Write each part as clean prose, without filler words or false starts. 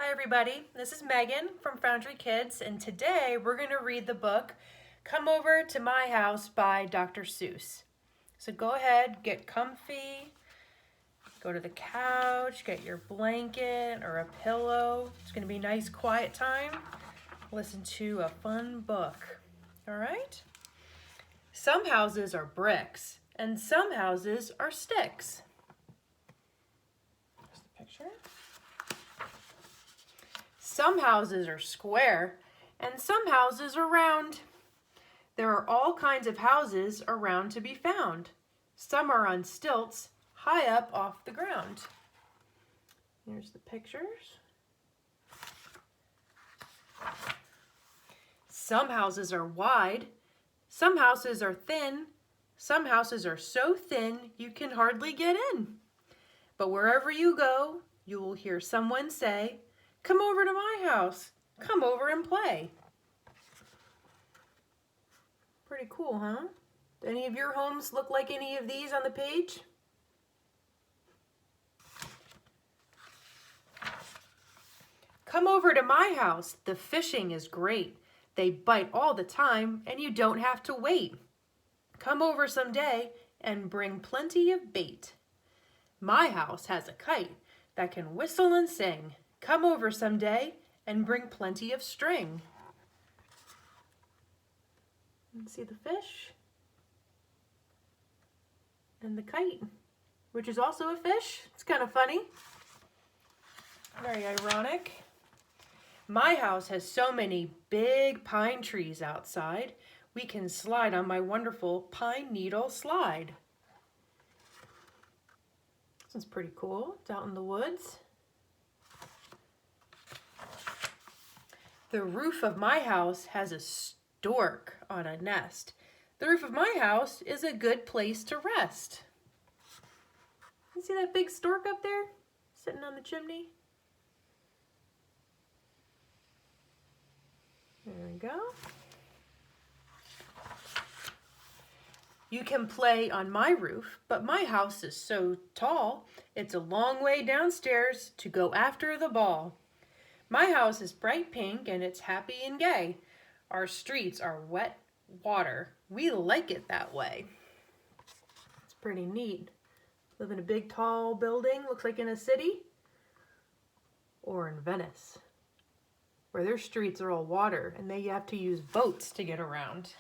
Hi everybody, this is Megan from Foundry Kids, and today we're going to read the book Come Over to My House by Dr. Seuss. So go ahead, get comfy, go to the couch, get your blanket or a pillow. It's going to be a nice quiet time. Listen to a fun book. All right? Some houses are bricks and some houses are sticks. There's the picture. Some houses are square and some houses are round. There are all kinds of houses around to be found. Some are on stilts, high up off the ground. Here's the pictures. Some houses are wide, some houses are thin, some houses are so thin you can hardly get in. But wherever you go, you will hear someone say, "Come over to my house. Come over and play." Pretty cool, huh? Do any of your homes look like any of these on the page? Come over to my house. The fishing is great. They bite all the time and you don't have to wait. Come over someday and bring plenty of bait. My house has a kite that can whistle and sing. Come over someday and bring plenty of string. And see the fish and the kite, which is also a fish. It's kind of funny. Very ironic. My house has so many big pine trees outside. We can slide on my wonderful pine needle slide. This one's pretty cool. It's out in the woods. The roof of my house has a stork on a nest. The roof of my house is a good place to rest. You see that big stork up there sitting on the chimney? There we go. You can play on my roof, but my house is so tall, it's a long way downstairs to go after the ball. My house is bright pink and it's happy and gay. Our streets are wet water. We like it that way. It's pretty neat. Live in a big tall building, looks like in a city, or in Venice, where their streets are all water and they have to use boats to get around.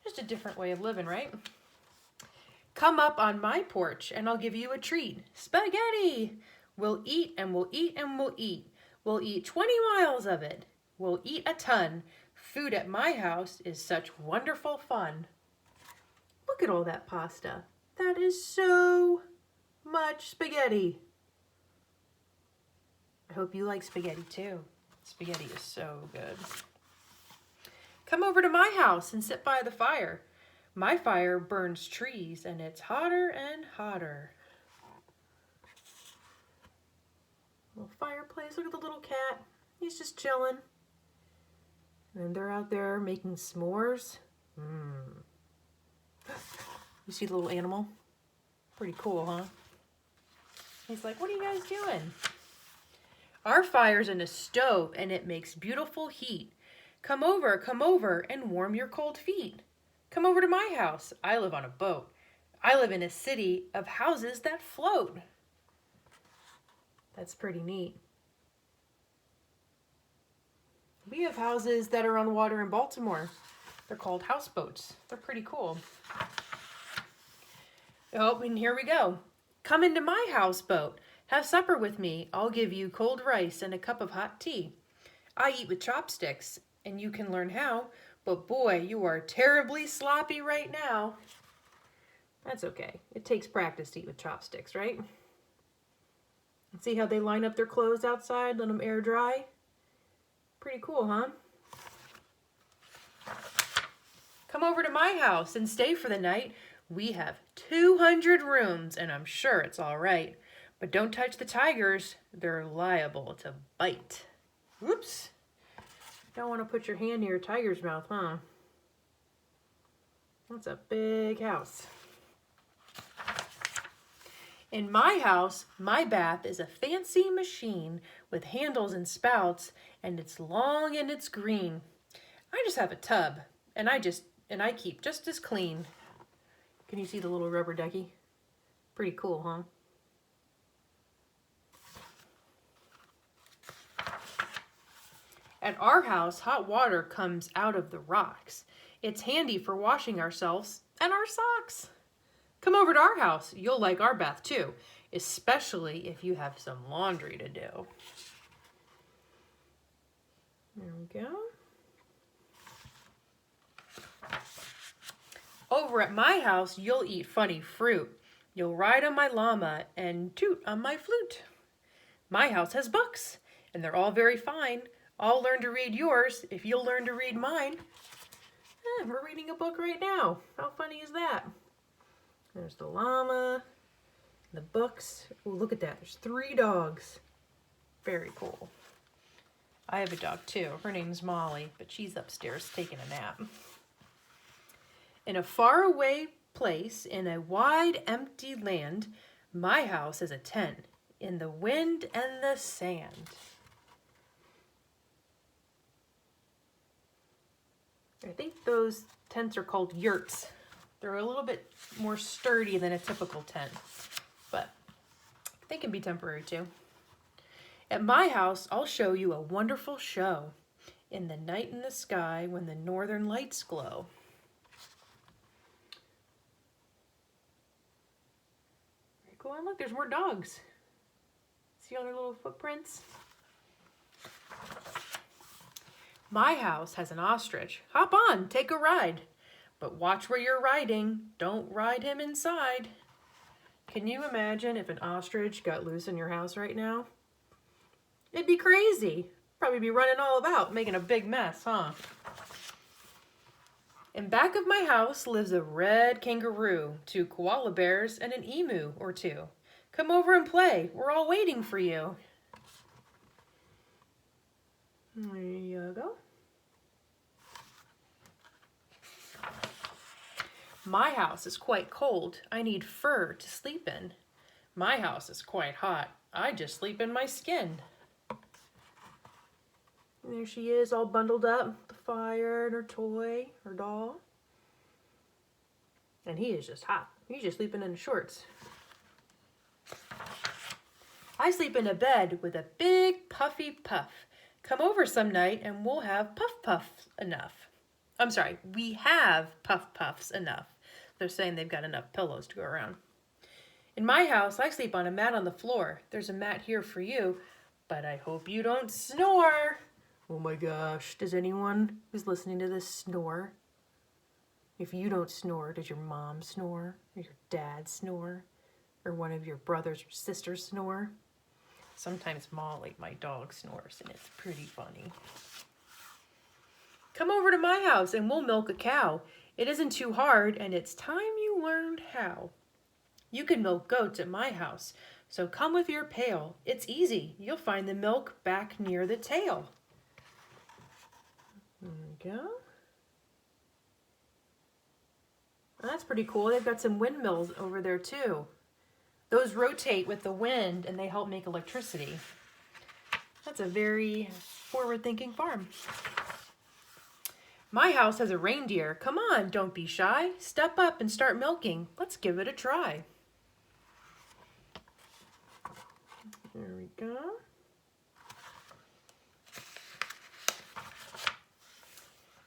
Just a different way of living, right? Come up on my porch and I'll give you a treat. Spaghetti! We'll eat and we'll eat and we'll eat. We'll eat 20 miles of it. We'll eat a ton. Food at my house is such wonderful fun. Look at all that pasta. That is so much spaghetti. I hope you like spaghetti too. Spaghetti is so good. Come over to my house and sit by the fire. My fire burns trees and it's hotter and hotter. Little fireplace. Look at the little cat. He's just chilling. And they're out there making s'mores. You see the little animal? Pretty cool, huh? He's like, "What are you guys doing?" Our fire's in a stove and it makes beautiful heat. Come over and warm your cold feet. Come over to my house. I live on a boat. I live in a city of houses that float. That's pretty neat. We have houses that are on water in Baltimore. They're called houseboats. They're pretty cool. Oh, and here we go. Come into my houseboat. Have supper with me. I'll give you cold rice and a cup of hot tea. I eat with chopsticks, and you can learn how, but boy, you are terribly sloppy right now. That's okay. It takes practice to eat with chopsticks, right? See how they line up their clothes outside, let them air dry? Pretty cool, huh? Come over to my house and stay for the night. We have 200 rooms, and I'm sure it's all right. But don't touch the tigers. They're liable to bite. Whoops. Don't want to put your hand near a tiger's mouth, huh? That's a big house. In my house, my bath is a fancy machine with handles and spouts, and it's long and it's green. I just have a tub, and I keep just as clean. Can you see the little rubber ducky? Pretty cool, huh? At our house, hot water comes out of the rocks. It's handy for washing ourselves and our socks. Come over to our house. You'll like our bath too, especially if you have some laundry to do. There we go. Over at my house, you'll eat funny fruit. You'll ride on my llama and toot on my flute. My house has books, and they're all very fine. I'll learn to read yours if you'll learn to read mine. We're reading a book right now. How funny is that? There's the llama, the books. Oh, look at that. There's 3 dogs. Very cool. I have a dog too. Her name's Molly, but she's upstairs taking a nap. In a faraway place, in a wide, empty land, my house is a tent in the wind and the sand. I think those tents are called yurts. They're a little bit more sturdy than a typical tent, but they can be temporary too. At my house, I'll show you a wonderful show in the night in the sky when the northern lights glow. Very cool. And look, there's more dogs. See all their little footprints? My house has an ostrich. Hop on, take a ride. But watch where you're riding. Don't ride him inside. Can you imagine if an ostrich got loose in your house right now? It'd be crazy. Probably be running all about, making a big mess, huh? In back of my house lives a red kangaroo, 2 koala bears, and an emu or 2. Come over and play. We're all waiting for you. There you go. My house is quite cold. I need fur to sleep in. My house is quite hot. I just sleep in my skin. And there she is, all bundled up, the fire and her toy, her doll. And he is just hot. He's just sleeping in shorts. I sleep in a bed with a big puffy puff. Come over some night and we'll have puff puffs enough. I'm sorry, we have puff puffs enough. They're saying they've got enough pillows to go around. In my house, I sleep on a mat on the floor. There's a mat here for you, but I hope you don't snore. Oh my gosh, does anyone who's listening to this snore? If you don't snore, does your mom snore? Or your dad snore? Or one of your brothers or sisters snore? Sometimes Molly, my dog, snores, and it's pretty funny. Come over to my house and we'll milk a cow. It isn't too hard, and it's time you learned how. You can milk goats at my house, so come with your pail. It's easy. You'll find the milk back near the tail. There we go. That's pretty cool. They've got some windmills over there too. Those rotate with the wind and they help make electricity. That's a very forward-thinking farm. My house has a reindeer. Come on, don't be shy. Step up and start milking. Let's give it a try. There we go.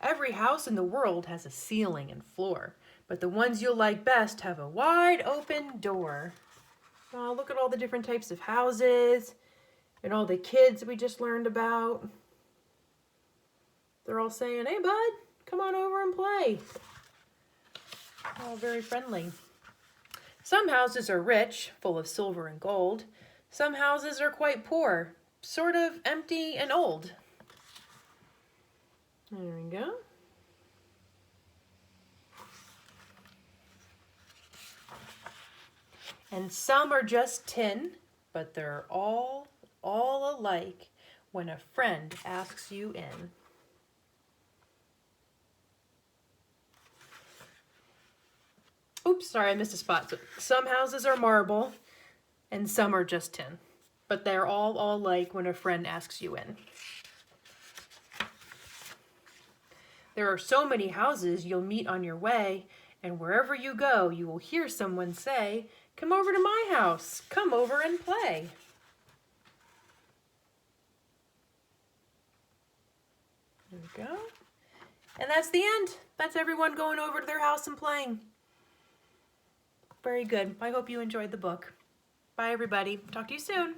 Every house in the world has a ceiling and floor, but the ones you'll like best have a wide open door. Oh, look at all the different types of houses and all the kids we just learned about. They're all saying, hey bud, come on over and play. All very friendly. Some houses are rich, full of silver and gold. Some houses are quite poor, sort of empty and old. There we go. And some are just tin, but they're all alike when a friend asks you in. Oops, sorry, I missed a spot. So some houses are marble, and some are just 10. But they're all like when a friend asks you in. There are so many houses you'll meet on your way, and wherever you go, you will hear someone say, "Come over to my house. Come over and play." There we go. And that's the end. That's everyone going over to their house and playing. Very good. I hope you enjoyed the book. Bye, everybody. Talk to you soon.